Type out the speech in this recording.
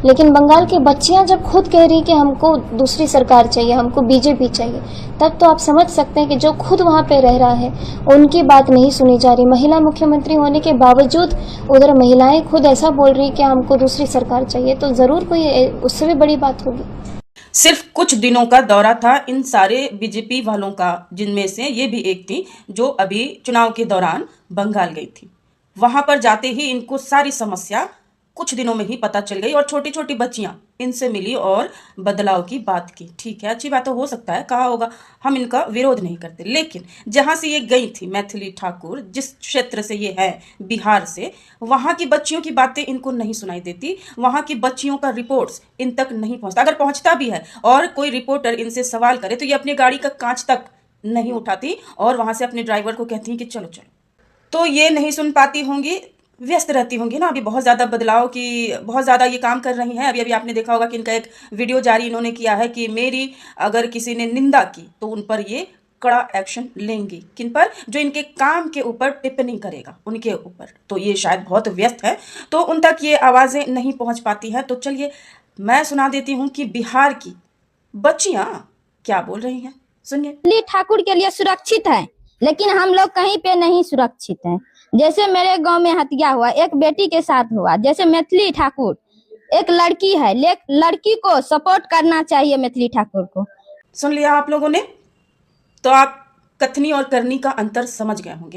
लेकिन बंगाल की बच्चियां जब खुद कह रही कि हमको दूसरी सरकार चाहिए, हमको बीजेपी चाहिए, तब तो आप समझ सकते हैं कि जो खुद वहां पे रह रहा है उनकी बात नहीं सुनी जा रही। महिला मुख्यमंत्री होने के बावजूद उधर महिलाएं खुद ऐसा बोल रही कि हमको दूसरी सरकार चाहिए, तो जरूर कोई उससे भी बड़ी बात होगी। सिर्फ कुछ दिनों का दौरा था इन सारे बीजेपी वालों का, जिनमें से ये भी एक थी जो अभी चुनाव के दौरान बंगाल गई थी। वहां पर जाते ही इनको सारी समस्या कुछ दिनों में ही पता चल गई और छोटी छोटी बच्चियां इनसे मिली और बदलाव की बात की। ठीक है, अच्छी बात तो हो सकता है, कहा होगा, हम इनका विरोध नहीं करते। लेकिन जहां से ये गई थी मैथिली ठाकुर, जिस क्षेत्र से ये है, बिहार से, वहां की बच्चियों की बातें इनको नहीं सुनाई देती। वहां की बच्चियों का रिपोर्ट्स इन तक नहीं पहुंचता। अगर पहुंचता भी है और कोई रिपोर्टर इनसे सवाल करे तो ये अपनी गाड़ी का कांच तक नहीं उठाती और वहां से अपने ड्राइवर को कहती हैं कि चलो चलो। तो ये नहीं सुन पाती होंगी, व्यस्त रहती होंगी ना। अभी बहुत ज़्यादा बदलाव की, बहुत ज़्यादा ये काम कर रही हैं। अभी अभी आपने देखा होगा कि इनका एक वीडियो जारी इन्होंने किया है कि मेरी अगर किसी ने निंदा की तो उन पर ये कड़ा एक्शन लेंगी। किन पर? जो इनके काम के ऊपर टिप्पणी करेगा उनके ऊपर। तो ये शायद बहुत व्यस्त है, तो उन तक ये आवाज़ें नहीं पहुंच पाती हैं। तो चलिए मैं सुना देती हूँ कि बिहार की बच्चियां क्या बोल रही हैं, सुनिए। मैथिली ठाकुर के लिए सुरक्षित है, लेकिन हम लोग कहीं पे नहीं सुरक्षित हैं। जैसे मेरे गांव में हत्या हुआ, एक बेटी के साथ हुआ। जैसे मैथिली ठाकुर एक लड़की है, लड़की को सपोर्ट करना चाहिए मैथिली ठाकुर को। सुन लिया आप लोगों ने? तो आप कथनी और करनी का अंतर समझ गए होंगे।